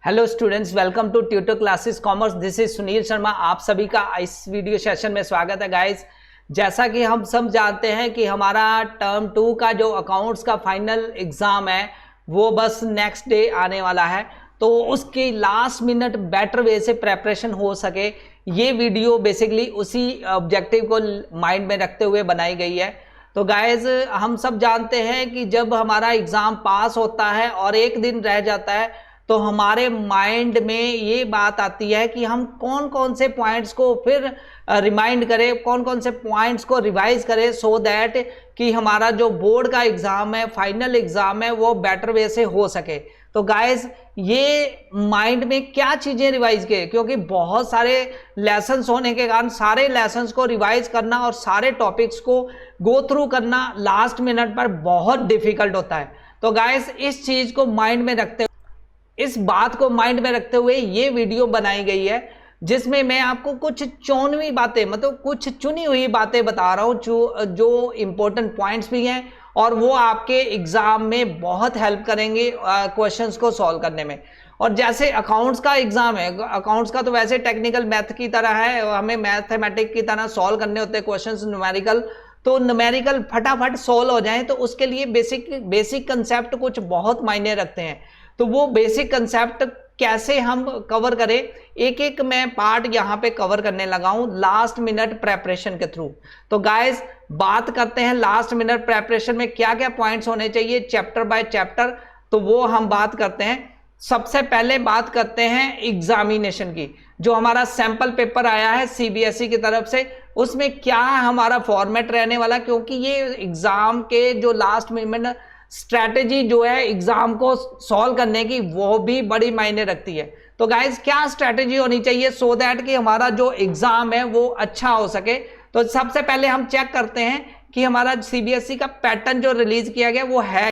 Hello students, welcome to tutor classes commerce. This is Sunil Sharma. आप सभी का इस वीडियो सेशन में स्वागत है गाइस। जैसा कि हम सब जानते हैं कि हमारा टर्म 2 का जो अकाउंट्स का फाइनल एग्जाम है वो बस नेक्स्ट डे आने वाला है, तो उसकी लास्ट मिनट बेटर वे से प्रेपरेशन हो सके, ये वीडियो बेसिकली उसी ऑब्जेक्टिव को माइंड में रखते हुए बनाई गई है। तो गाइज, हम सब जानते हैं कि जब हमारा एग्जाम पास होता है और एक दिन रह जाता है तो हमारे माइंड में ये बात आती है कि हम कौन कौन से पॉइंट्स को फिर रिमाइंड करें, कौन कौन से पॉइंट्स को रिवाइज करें, सो दैट कि हमारा जो बोर्ड का एग्जाम है, फाइनल एग्जाम है, वो बेटर वे से हो सके। तो गाइज, ये माइंड में क्या चीजें रिवाइज करें, क्योंकि बहुत सारे लेसन्स होने के कारण सारे लेसन्स को रिवाइज करना और सारे टॉपिक्स को गो थ्रू करना लास्ट मिनट पर बहुत डिफिकल्ट होता है। तो गाइज, इस चीज को माइंड में रखते इस बात को माइंड में रखते हुए ये वीडियो बनाई गई है, जिसमें मैं आपको कुछ चुनी बातें, मतलब कुछ चुनी हुई बातें बता रहा हूं जो इंपॉर्टेंट पॉइंट्स भी हैं और वो आपके एग्जाम में बहुत हेल्प करेंगे क्वेश्चंस को सॉल्व करने में। और जैसे अकाउंट्स का एग्जाम है, अकाउंट्स का तो वैसे टेक्निकल मैथ की तरह है, हमें मैथमेटिक की तरह सॉल्व करने होते हैं क्वेश्चंस न्यूमेरिकल, तो न्यूमेरिकल फटाफट सॉल्व हो जाए तो उसके लिए बेसिक कंसेप्ट कुछ बहुत मायने रखते हैं। तो वो बेसिक कंसेप्ट कैसे हम कवर करें, एक एक मैं पार्ट यहाँ पे कवर करने लगा हूं लास्ट मिनट प्रेपरेशन के थ्रू। तो गाइस, बात करते हैं लास्ट मिनट प्रेपरेशन में क्या क्या पॉइंट्स होने चाहिए चैप्टर बाय चैप्टर, तो वो हम बात करते हैं। सबसे पहले बात करते हैं एग्जामिनेशन की। जो हमारा सैंपल पेपर आया है सीबीएसई की तरफ से, उसमें क्या हमारा फॉर्मेट रहने वाला, क्योंकि ये एग्जाम के जो लास्ट मिनट स्ट्रैटेजी जो है एग्जाम को सॉल्व करने की, वो भी बड़ी मायने रखती है। तो गाइज, क्या स्ट्रैटेजी होनी चाहिए सो दैट कि हमारा जो एग्जाम है वो अच्छा हो सके। तो सबसे पहले हम चेक करते हैं कि हमारा सीबीएसई का पैटर्न जो रिलीज किया गया वो है।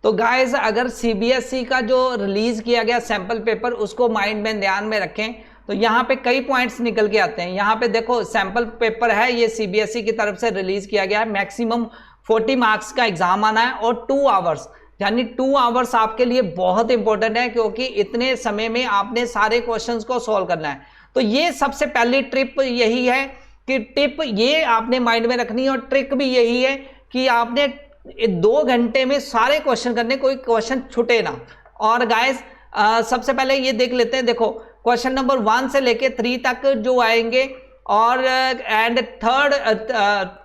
तो गाइज, अगर सीबीएसई का जो रिलीज किया गया सैंपल पेपर, उसको माइंड में ध्यान में रखें तो यहाँ पे कई पॉइंट्स निकल के आते हैं। यहाँ पे देखो, सैंपल पेपर है, ये सीबीएसई की तरफ से रिलीज किया गया है। मैक्सिमम 40 मार्क्स का एग्जाम आना है और 2 आवर्स, यानी 2 आवर्स आपके लिए बहुत इंपॉर्टेंट है, क्योंकि इतने समय में आपने सारे क्वेश्चंस को सॉल्व करना है। तो ये सबसे पहली ट्रिप यही है कि टिप ये आपने माइंड में रखनी है, और ट्रिक भी यही है कि आपने 2 घंटे में सारे क्वेश्चन करने, कोई क्वेश्चन छूटे ना। और गाइस, सबसे पहले ये देख लेते हैं। देखो, क्वेश्चन नंबर 1 से लेके 3 तक जो आएंगे, और and third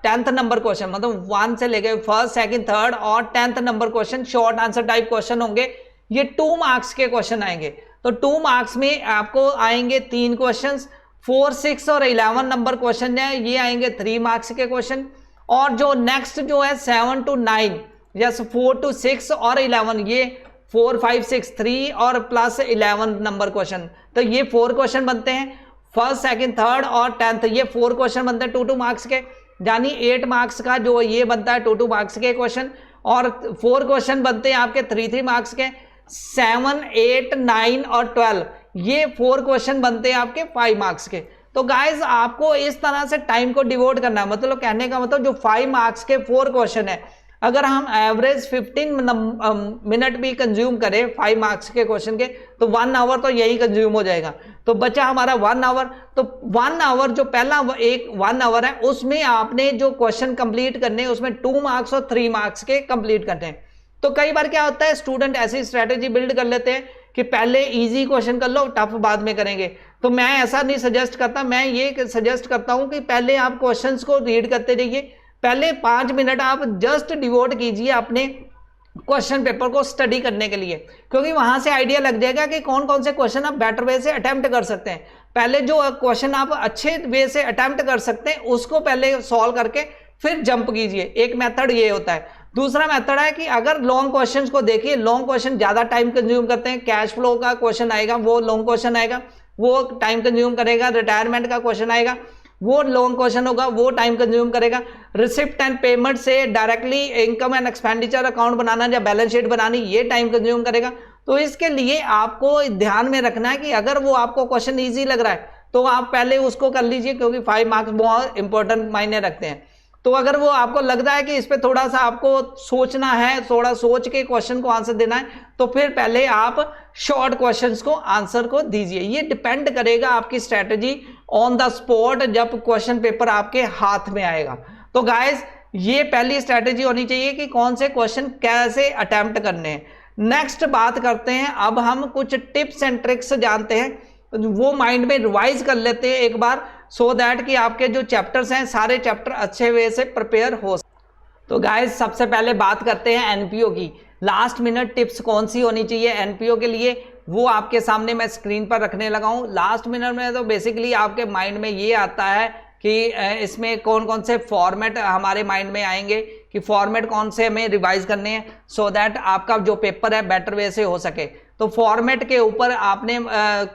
10th number question, मतलब 1 से लेके 1st, 2nd, 3rd और 10th number question short answer type question होंगे। ये 2 मार्क्स के क्वेश्चन आएंगे। तो 2 मार्क्स में आपको आएंगे 3 क्वेश्चंस। 4, 6 और 11 नंबर क्वेश्चन है, ये आएंगे 3 मार्क्स के क्वेश्चन। और जो नेक्स्ट जो है 7 to 9, यस 4 to 6 और 11, ये 4, 5, 6, 3 और प्लस 11 नंबर क्वेश्चन। तो ये 4 क्वेश्चन बनते हैं। 1st, 2nd, 3rd और 10th, ये 4 क्वेश्चन बनते हैं 2 मार्क्स के, यानी 8 मार्क्स का जो ये बनता है 2 मार्क्स के क्वेश्चन। और 4 क्वेश्चन बनते हैं आपके 3 मार्क्स के। 7, 8, 9 और 12, ये 4 क्वेश्चन बनते हैं आपके 5 मार्क्स के। तो गाइज, आपको इस तरह से टाइम को डिवोट करना है, मतलब कहने का मतलब जो 5 मार्क्स के 4 क्वेश्चन है, अगर हम एवरेज 15 मिनट भी कंज्यूम करें 5 मार्क्स के क्वेश्चन के, तो 1 आवर तो यही कंज्यूम हो जाएगा। तो बचा हमारा 1 आवर। तो 1 आवर जो पहला 1 आवर है, उसमें आपने जो क्वेश्चन कंप्लीट करने, उसमें 2 मार्क्स और 3 मार्क्स के कंप्लीट करने हैं। तो कई बार क्या होता है, स्टूडेंट ऐसी स्ट्रेटेजी बिल्ड कर लेते हैं कि पहले इजी क्वेश्चन कर लो, टफ बाद में करेंगे। तो मैं ऐसा नहीं सजेस्ट करता, मैं ये सजेस्ट करता हूं कि पहले आप क्वेश्चंस को रीड करते रहिए। पहले 5 मिनट आप जस्ट डिवोट कीजिए अपने क्वेश्चन पेपर को स्टडी करने के लिए, क्योंकि वहां से आइडिया लग जाएगा कि कौन कौन से क्वेश्चन आप बेटर वे से अटेम्प्ट कर सकते हैं। पहले जो क्वेश्चन आप अच्छे वे से अटेम्प्ट कर सकते हैं उसको पहले सॉल्व करके फिर जंप कीजिए। एक मेथड ये होता है। दूसरा मेथड है कि अगर लॉन्ग क्वेश्चंस को देखिए, लॉन्ग क्वेश्चन ज्यादा टाइम कंज्यूम करते हैं। कैश फ्लो का क्वेश्चन आएगा, वो लॉन्ग क्वेश्चन आएगा, वो टाइम कंज्यूम करेगा। रिटायरमेंट का क्वेश्चन आएगा, वो लॉन्ग क्वेश्चन होगा, वो टाइम कंज्यूम करेगा। रिसिप्ट एंड पेमेंट से directly income and expenditure account बनाना या बैलेंस शीट बनानी, ये टाइम कंज्यूम करेगा। तो इसके लिए आपको ध्यान में रखना है कि अगर वो आपको क्वेश्चन इजी लग रहा है तो आप पहले उसको कर लीजिए, क्योंकि 5 मार्क्स बहुत इंपॉर्टेंट मायने रखते हैं। तो अगर वो आपको लगता है कि इस पे थोड़ा सा आपको सोचना है, थोड़ा सोच के क्वेश्चन को आंसर देना है, तो फिर पहले आप शॉर्ट क्वेश्चंस को आंसर को दीजिए। ये डिपेंड करेगा आपकी स्ट्रेटजी ऑन द स्पॉट जब क्वेश्चन पेपर आपके हाथ में आएगा। तो गाइस ये पहली स्ट्रेटजी होनी चाहिए कि कौन से क्वेश्चन कैसे अटेम्प्ट करने हैं। नेक्स्ट बात करते हैं, अब हम कुछ टिप्स एंड ट्रिक्स जानते हैं, वो माइंड में रिवाइज कर लेते हैं एक बार, सो दैट कि आपके जो चैप्टर्स हैं सारे चैप्टर अच्छे वे से प्रिपेयर हो। तो गाइस सबसे पहले बात करते हैं एनपीओ की। लास्ट मिनट टिप्स कौन सी होनी चाहिए एनपीओ के लिए, वो आपके सामने मैं स्क्रीन पर रखने लगा हूं। लास्ट मिनट में तो बेसिकली आपके माइंड में ये आता है कि इसमें कौन कौन से फॉर्मेट हमारे माइंड में आएंगे, कि फॉर्मेट कौन से हमें रिवाइज करने हैं, सो दैट आपका जो पेपर है बेटर वे से हो सके। तो फॉर्मेट के ऊपर आपने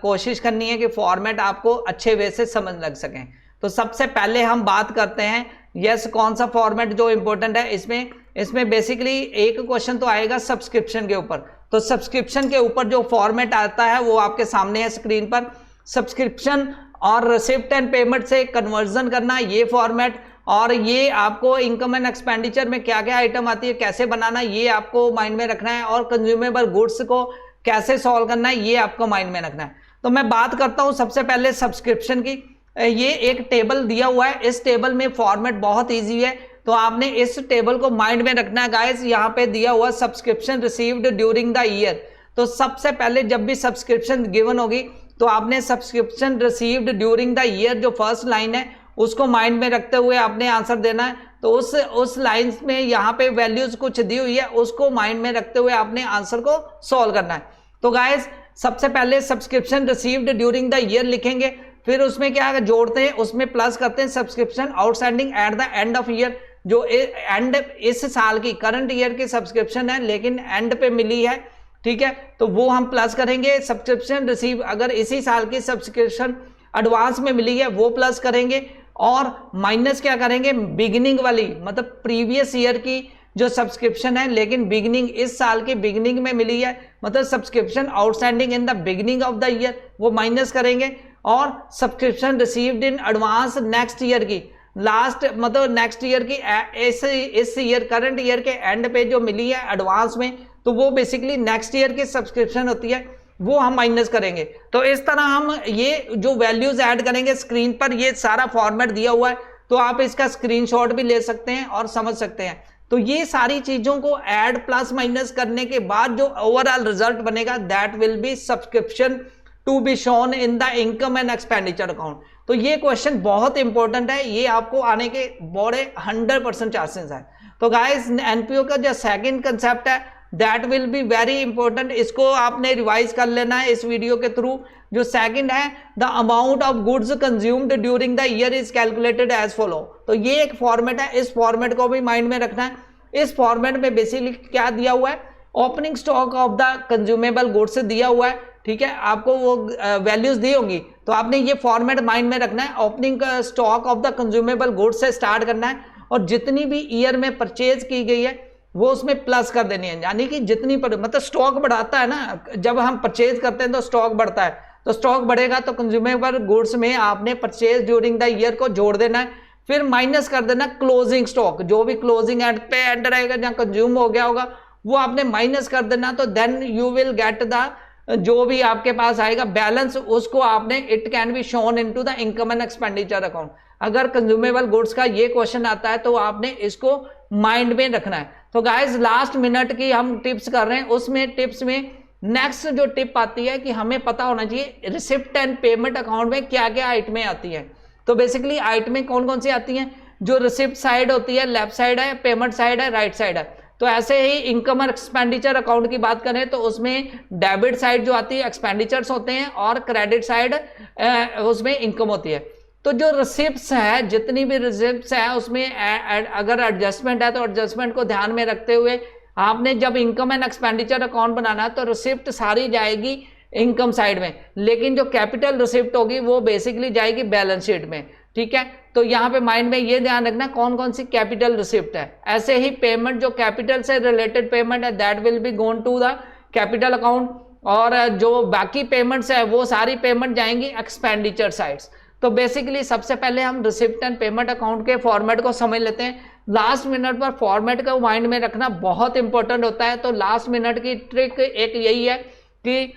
कोशिश करनी है कि फॉर्मेट आपको अच्छे वे से समझ लग सके। तो सबसे पहले हम बात करते हैं यस कौन सा फॉर्मेट जो इंपॉर्टेंट है। इसमें बेसिकली एक क्वेश्चन तो आएगा सब्सक्रिप्शन के ऊपर। तो सब्सक्रिप्शन के ऊपर जो फॉर्मेट आता है वो आपके सामने है स्क्रीन पर। सब्सक्रिप्शन और रिसिप्ट एंड पेमेंट से कन्वर्जन करना, ये फॉर्मेट, और ये आपको इनकम एंड एक्सपेंडिचर में क्या क्या आइटम आती है कैसे बनाना, ये आपको माइंड में रखना है, और कंज्यूमेबल गुड्स को कैसे सॉल्व करना है ये आपको माइंड में रखना है। तो मैं बात करता हूं सबसे पहले सब्सक्रिप्शन की। ये एक टेबल दिया हुआ है, इस टेबल में फॉर्मेट बहुत इजी है, तो आपने इस टेबल को माइंड में रखना है गाइस। यहाँ पे दिया हुआ subscription received during the year. तो सबसे पहले जब भी सब्सक्रिप्शन गिवन होगी तो आपने subscription received during the year जो फर्स्ट लाइन है उसको माइंड में रखते हुए आपने आंसर देना है। तो उस लाइन में यहाँ पे वैल्यूज कुछ दी हुई है, उसको माइंड में रखते हुए आपने आंसर को सॉल्व करना है। तो गाइस सबसे पहले subscription received during the year लिखेंगे, फिर उसमें क्या जोड़ते हैं, उसमें प्लस करते हैं subscription outstanding at the end of year, जो एंड इस साल की करंट ईयर की सब्सक्रिप्शन है लेकिन एंड पे मिली है, ठीक है, तो वो हम प्लस करेंगे। सब्सक्रिप्शन रिसीव अगर इसी साल की सब्सक्रिप्शन एडवांस में मिली है वो प्लस करेंगे, और माइनस क्या करेंगे, बिगिनिंग वाली मतलब प्रीवियस ईयर की जो सब्सक्रिप्शन है लेकिन बिगिनिंग इस साल की बिगिनिंग में मिली है, मतलब subscription outstanding in the beginning of the year, वो माइनस करेंगे। और subscription received in advance next year की, लास्ट मतलब नेक्स्ट ईयर की इस ईयर करंट ईयर के एंड पे जो मिली है एडवांस में, तो वो बेसिकली नेक्स्ट ईयर की सब्सक्रिप्शन होती है, वो हम माइनस करेंगे। तो इस तरह हम ये जो वैल्यूज ऐड करेंगे स्क्रीन पर, ये सारा फॉर्मेट दिया हुआ है, तो आप इसका स्क्रीनशॉट भी ले सकते हैं और समझ सकते हैं। तो ये सारी चीजों को ऐड प्लस माइनस करने के बाद जो ओवरऑल रिजल्ट बनेगा that will be subscription to be shown in the income and expenditure account. तो ये क्वेश्चन बहुत इंपॉर्टेंट है, ये आपको आने के बड़े 100% चांसेस है। तो गाइस एनपीओ का जो सेकंड कंसेप्ट है that will be very important, इसको आपने रिवाइज कर लेना है इस वीडियो के थ्रू। जो सेकंड है, the amount of goods consumed during the year is calculated as follow. तो ये एक फॉर्मेट है, इस फॉर्मेट को भी माइंड में रखना है। इस फॉर्मेट में बेसिकली क्या दिया हुआ है, opening stock of the consumable goods दिया हुआ है, ठीक है, आपको वो वैल्यूज दी होंगी, तो आपने ये फॉर्मेट माइंड में रखना है। Opening stock of the consumable goods से स्टार्ट करना है, और जितनी भी ईयर में परचेज की गई है वो उसमें प्लस कर देनी है, यानी कि जितनी मतलब स्टॉक बढ़ाता है ना, जब हम परचेज करते हैं तो स्टॉक बढ़ता है, तो स्टॉक बढ़ेगा तो कंज्यूमेबल गुड्स में आपने परचेज ड्यूरिंग द ईयर को जोड़ देना है, फिर माइनस कर देना क्लोजिंग स्टॉक, जो भी क्लोजिंग एंड पे एंड रहेगा जहाँ कंज्यूम हो गया होगा वो आपने माइनस कर देना। तो then you will get the जो भी आपके पास आएगा बैलेंस, उसको आपने it can be shown into the income and expenditure account. अगर कंज्यूमेबल गुड्स का ये क्वेश्चन आता है तो आपने इसको माइंड में रखना है। तो गाइस लास्ट मिनट की हम टिप्स कर रहे हैं, उसमें टिप्स में नेक्स्ट जो टिप आती है कि हमें पता होना चाहिए रिसिप्ट एंड पेमेंट अकाउंट में क्या क्या आइटमें आती हैं। तो बेसिकली आइटमें कौन कौन सी आती हैं, जो रिसिप्ट साइड होती है लेफ्ट साइड है, पेमेंट साइड है राइट साइड है। तो ऐसे ही इनकम और एक्सपेंडिचर अकाउंट की बात करें तो उसमें डेबिट साइड जो आती है एक्सपेंडिचर्स होते हैं, और क्रेडिट साइड उसमें इनकम होती है। तो जो रिसिप्ट्स है, जितनी भी रिसिप्ट्स है उसमें अगर एडजस्टमेंट है तो एडजस्टमेंट को ध्यान में रखते हुए आपने जब इनकम एंड एक्सपेंडिचर अकाउंट बनाना है तो रिसिप्ट सारी जाएगी इनकम साइड में, लेकिन जो कैपिटल रिसिप्ट होगी वो बेसिकली जाएगी बैलेंस शीट में, ठीक है। तो यहाँ पे माइंड में ये ध्यान रखना कौन कौन सी कैपिटल रिसिप्ट है। ऐसे ही पेमेंट जो कैपिटल से रिलेटेड पेमेंट है that will be gone to the capital account, और जो बाकी पेमेंट्स है वो सारी पेमेंट जाएंगी एक्सपेंडिचर साइड्स। तो बेसिकली सबसे पहले हम रिसिप्ट एंड पेमेंट अकाउंट के फॉर्मेट को समझ लेते हैं। लास्ट मिनट पर फॉर्मेट को माइंड में रखना बहुत इंपॉर्टेंट होता है। तो लास्ट मिनट की ट्रिक एक यही है कि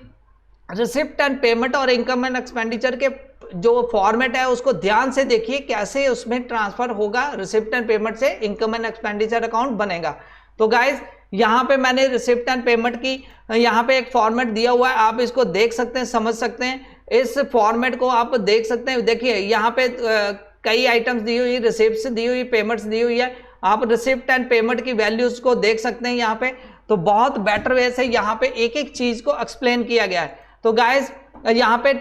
रिसिप्ट एंड पेमेंट और इनकम एंड एक्सपेंडिचर के जो फॉर्मेट है उसको ध्यान से देखिए, कैसे उसमें ट्रांसफर होगा, रिसिप्ट एंड पेमेंट से इनकम एंड एक्सपेंडिचर अकाउंट बनेगा। तो गाइज यहाँ पे मैंने रिसिप्ट एंड पेमेंट की यहाँ पे एक फॉर्मेट दिया हुआ है, आप इसको देख सकते हैं, समझ सकते हैं। इस फॉर्मेट को आप देख सकते हैं। देखिए यहाँ पे कई आइटम्स दी हुई, रिसिप्ट्स दी हुई, पेमेंट्स दी हुई है। आप रिसिप्ट एंड पेमेंट की वैल्यूज को देख सकते हैं यहाँ पे। तो बहुत बेटर वे से यहाँ पे एक एक चीज को एक्सप्लेन किया गया है। तो गाइज यहाँ पे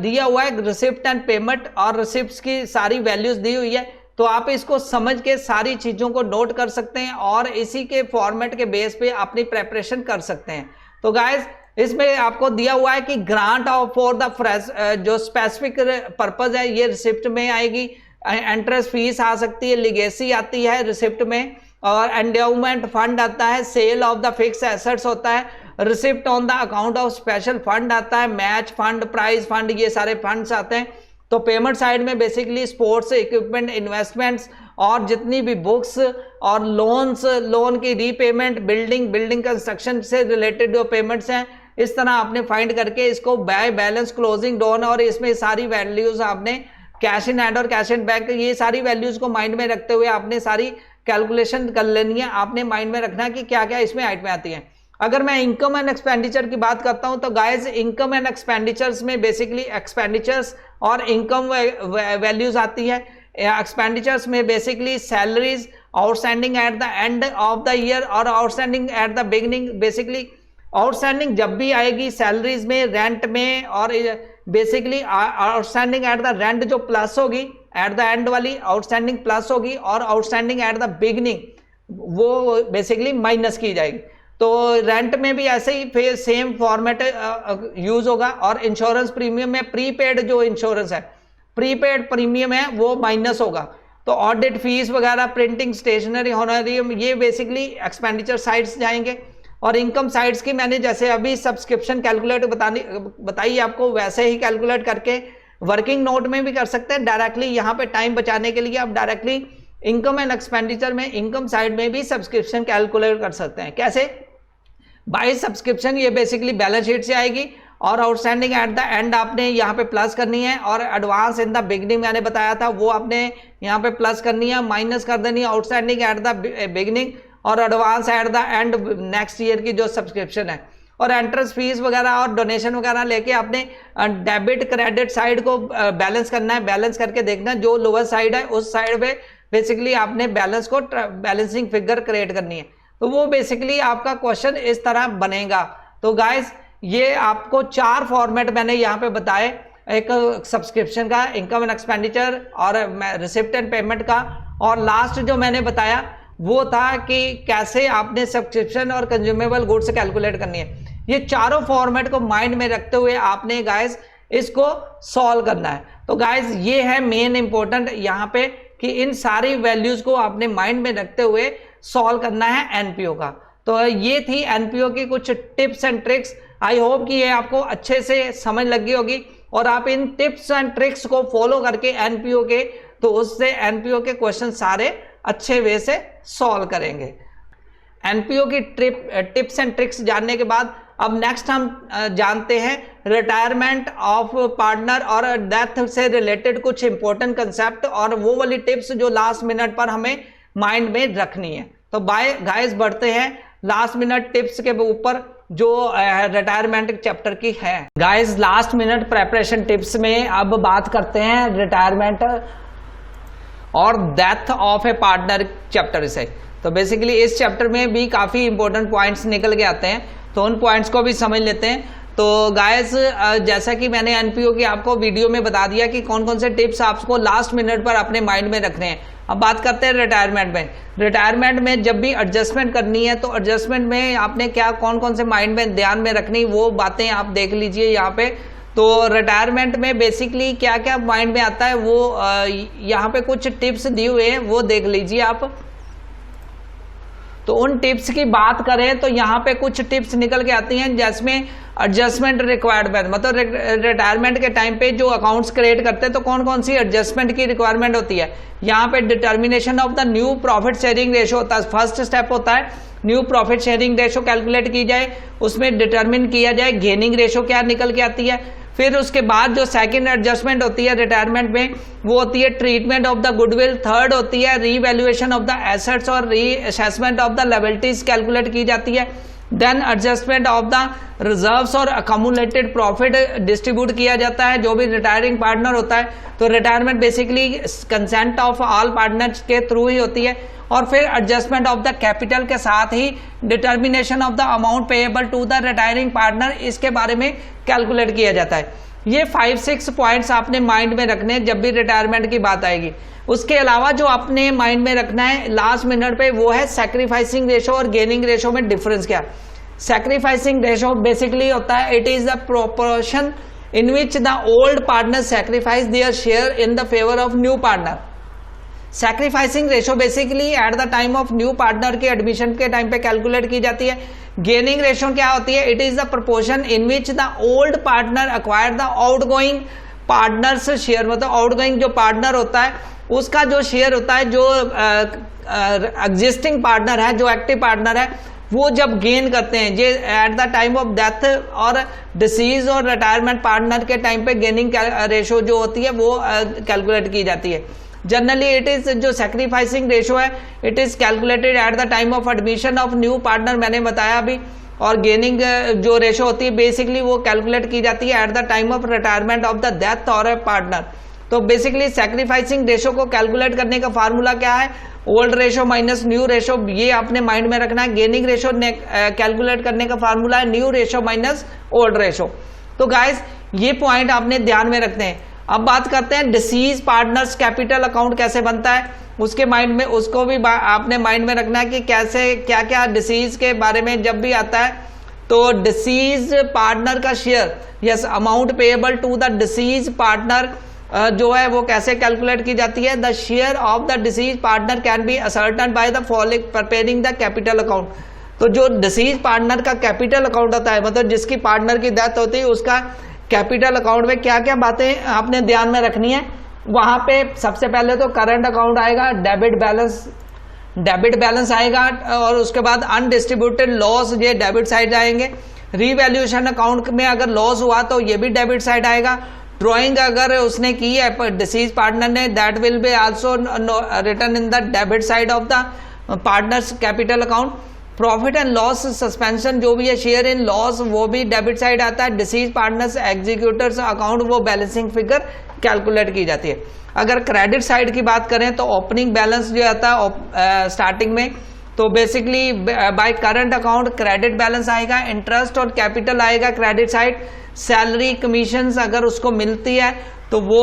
दिया हुआ है रिसिप्ट एंड पेमेंट और रिसिप्ट्स की सारी वैल्यूज दी हुई है। तो आप इसको समझ के सारी चीजों को नोट कर सकते हैं और इसी के फॉर्मेट के बेस पे अपनी प्रेपरेशन कर सकते हैं। तो गाइज इसमें आपको दिया हुआ है कि grant of for the fresh जो स्पेसिफिक पर्पज है ये रिसिप्ट में आएगी। इंटरेस्ट फीस आ सकती है, लिगेसी आती है रिसिप्ट में, और एंडाउमेंट फंड आता है, sale of the fix assets होता है, receipt on the account of special fund आता है, मैच फंड, प्राइज फंड, ये सारे फंड्स आते हैं। तो पेमेंट साइड में बेसिकली स्पोर्ट्स इक्विपमेंट, इन्वेस्टमेंट्स और जितनी भी बुक्स और लोन्स, लोन की रीपेमेंट, बिल्डिंग कंस्ट्रक्शन से रिलेटेड जो पेमेंट्स हैं, इस तरह आपने फाइंड करके इसको बाय बैलेंस, क्लोजिंग डॉन, और इसमें सारी वैल्यूज आपने कैश इन हैंड और कैश इन बैंक, ये सारी वैल्यूज को माइंड में रखते हुए आपने सारी कैलकुलेशन कर लेनी है। आपने माइंड में रखना है कि क्या क्या इसमें आइटमें आती हैं। अगर मैं इनकम एंड एक्सपेंडिचर की बात करता हूं तो गाइस इनकम एंड एक्सपेंडिचर्स में बेसिकली एक्सपेंडिचर्स और इनकम वैल्यूज आती है। एक्सपेंडिचर्स में basically salaries outstanding at the end of the year और outstanding at the beginning. Basically outstanding जब भी आएगी सैलरीज में, रेंट में, और basically outstanding at the rent जो प्लस होगी, एट द एंड वाली आउटस्टैंडिंग प्लस होगी, और आउटस्टैंडिंग एट द बिगनिंग वो बेसिकली माइनस की जाएगी। तो रेंट में भी ऐसे ही फिर सेम फॉर्मेट यूज होगा। और इंश्योरेंस प्रीमियम में प्रीपेड जो इंश्योरेंस है, प्रीपेड प्रीमियम है, वो माइनस होगा। तो ऑडिट फीस वगैरह, प्रिंटिंग, स्टेशनरी, होनोरियम, ये बेसिकली एक्सपेंडिचर साइड्स जाएंगे। और इनकम साइड्स की मैंने जैसे अभी सब्सक्रिप्शन कैलकुलेट बताई आपको, वैसे ही कैलकुलेट करके वर्किंग नोट में भी कर सकते हैं डायरेक्टली। यहाँ पे टाइम बचाने के लिए आप डायरेक्टली इनकम एंड एक्सपेंडिचर में इनकम साइड में भी सब्सक्रिप्शन कैलकुलेट कर सकते हैं। कैसे? बाय सब्सक्रिप्शन, ये बेसिकली बैलेंस शीट से आएगी, और आउटस्टैंडिंग एट द एंड आपने यहाँ पे प्लस करनी है, और एडवांस इन द बिगनिंग मैंने बताया था वो आपने यहाँ पे प्लस करनी है, माइनस कर देनी है आउटस्टैंडिंग एट द बिगनिंग, और advance at the and next year की जो सब्सक्रिप्शन है। और एंट्रेंस फीस वगैरह और डोनेशन वगैरह लेके आपने डेबिट क्रेडिट साइड को बैलेंस करना है। बैलेंस करके देखना जो लोअर साइड है उस साइड पे बेसिकली आपने बैलेंस को बैलेंसिंग फिगर क्रिएट करनी है। तो वो बेसिकली आपका क्वेश्चन इस तरह बनेगा। तो गाइस ये आपको 4 फॉर्मेट मैंने यहाँ पे बताए, एक सब्सक्रिप्शन का, इनकम एंड एक्सपेंडिचर, और रिसिप्ट एंड पेमेंट का, और लास्ट जो मैंने बताया वो था कि कैसे आपने सब्सक्रिप्शन और कंज्यूमेबल गुड्स कैलकुलेट करनी है। ये चारों फॉर्मेट को माइंड में रखते हुए आपने गाइस इसको सॉल्व करना है। तो गाइस ये है मेन इंपॉर्टेंट यहाँ पे कि इन सारी वैल्यूज को आपने माइंड में रखते हुए सॉल्व करना है एनपीओ का। तो ये थी एनपीओ की कुछ tips and tricks. I hope कि ये आपको अच्छे से समझ लगी होगी, और आप इन टिप्स एंड ट्रिक्स को फॉलो करके एनपीओ के, तो उससे एनपीओ के क्वेश्चन सारे अच्छे वे से सॉल्व करेंगे। एनपीओ की टिप्स एंड ट्रिक्स जानने के बाद अब नेक्स्ट हम जानते हैं रिटायरमेंट ऑफ पार्टनर और डेथ से रिलेटेड कुछ इंपॉर्टेंट कंसेप्ट, और वो वाली टिप्स जो लास्ट मिनट पर हमें माइंड में रखनी है। तो बाय गाइस बढ़ते हैं लास्ट मिनट टिप्स के ऊपर जो रिटायरमेंट चैप्टर की है। Guys last minute preparation tips में अब बात करते हैं रिटायरमेंट और death of A partner chapter से। तो बेसिकली इस चैप्टर में भी काफी इंपॉर्टेंट पॉइंट्स निकल के आते हैं, तो उन पॉइंट्स को भी समझ लेते हैं। तो गाइस जैसा कि मैंने एनपीओ की आपको वीडियो में बता दिया कि कौन कौन से टिप्स आपको लास्ट मिनट पर अपने माइंड में रखने हैं। अब बात करते हैं रिटायरमेंट में। रिटायरमेंट में जब भी एडजस्टमेंट करनी है तो एडजस्टमेंट में आपने क्या कौन कौन से माइंड में ध्यान में रखनी, वो बातें आप देख लीजिए यहाँ पे। तो रिटायरमेंट में बेसिकली क्या क्या माइंड में आता है वो यहाँ पे कुछ टिप्स दिए हुए हैं, वो देख लीजिए आप। तो उन टिप्स की बात करें तो यहाँ पे कुछ टिप्स निकल के आती हैं, जिसमें एडजस्टमेंट रिक्वायरमेंट, मतलब रिटायरमेंट के टाइम पे जो अकाउंट्स क्रिएट करते हैं तो कौन कौन सी एडजस्टमेंट की रिक्वायरमेंट होती है। यहाँ पे determination of the new profit sharing ratio होता है। फर्स्ट स्टेप होता है new profit sharing ratio calculate की जाए, उसमें डिटर्मिन किया जाए गेनिंग रेशो क्या निकल के आती है। फिर उसके बाद जो सेकंड एडजस्टमेंट होती है रिटायरमेंट में वो होती है treatment of the goodwill. Third होती है रीवैल्यूएशन ऑफ द एसेट्स और reassessment of the liabilities calculate की जाती है। Then adjustment of the reserves और अकमुलेटेड प्रॉफिट डिस्ट्रीब्यूट किया जाता है जो भी रिटायरिंग पार्टनर होता है। तो retirement basically consent of all partners के थ्रू ही होती है। और फिर एडजस्टमेंट ऑफ द कैपिटल के साथ ही determination of the amount payable to the retiring partner, इसके बारे में कैलकुलेट किया जाता है। ये 5-6 पॉइंट्स आपने माइंड में रखने हैं जब भी रिटायरमेंट की बात आएगी। उसके अलावा जो आपने माइंड में रखना है लास्ट मिनट पे वो है सैक्रिफाइसिंग रेशो और गेनिंग रेशो में डिफरेंस क्या। सैक्रिफाइसिंग रेशो बेसिकली होता है it is the proportion in which the old partner sacrifice their share in the favour of new partner. Sacrificing ratio basically eight the time of new partner के admission के time पे calculate की जाती है। Gaining ratio क्या होती है, it is the proportion in which the old partner acquire the outgoing partners share, मतलब आउटगोइंग जो पार्टनर होता है उसका जो शेयर होता है, जो एग्जिस्टिंग पार्टनर है, जो एक्टिव पार्टनर है, वो जब गेन करते हैं जे at the time of death और डिसीज और रिटायरमेंट पार्टनर के टाइम पे गेनिंग रेशो जो होती है वो कैलकुलेट की जाती है। जनरली इट इज जो सैक्रिफाइसिंग रेशो है it is calculated at the time of admission of new partner, मैंने बताया अभी। और गेनिंग जो रेशो होती है बेसिकली वो कैलकुलेट की जाती है at the time of retirement of the death और ए पार्टनर। तो बेसिकली सैक्रिफाइसिंग रेशो को कैलकुलेट करने का फार्मूला क्या है, old ratio minus new ratio, ये आपने माइंड में रखना है। गेनिंग रेशो कैलकुलेट करने का फार्मूला है new ratio minus old ratio. तो गाइस ये पॉइंट आपने ध्यान में रखते हैं। अब बात करते हैं डिसीज पार्टनर्स कैपिटल अकाउंट कैसे बनता है, उसके माइंड में उसको भी आपने माइंड में रखना है कि कैसे क्या क्या डिसीज के बारे में जब भी आता है तो डिसीज पार्टनर का share as amount payable to the deceased partner जो है वो कैसे कैलकुलेट की जाती है। The share of the deceased partner can be ascertain by the following preparing the capital account. तो जो डिसीज पार्टनर का कैपिटल अकाउंट होता है, मतलब जिसकी पार्टनर की डेथ होती है उसका कैपिटल अकाउंट में क्या क्या बातें आपने ध्यान में रखनी है। वहां पे सबसे पहले तो करंट अकाउंट आएगा, डेबिट बैलेंस आएगा और उसके बाद अनडिस्ट्रीब्यूटेड लॉस ये डेबिट साइड आएंगे। रीवैल्यूएशन अकाउंट में अगर लॉस हुआ तो ये भी डेबिट साइड आएगा। ड्रॉइंग अगर उसने की है डिसीज पार्टनर ने that will be also written in the debit side of the partner's capital account. Profit and loss suspension जो भी है शेयर इन लॉस वो भी डेबिट साइड आता है। डिसीज पार्टनर्स एग्जीक्यूटर्स अकाउंट वो बैलेंसिंग फिगर कैलकुलेट की जाती है। अगर क्रेडिट साइड की बात करें तो ओपनिंग बैलेंस जो आता है स्टार्टिंग में, तो basically by current account credit balance आएगा, इंटरेस्ट और कैपिटल आएगा क्रेडिट साइड। सैलरी कमीशंस अगर उसको मिलती है तो वो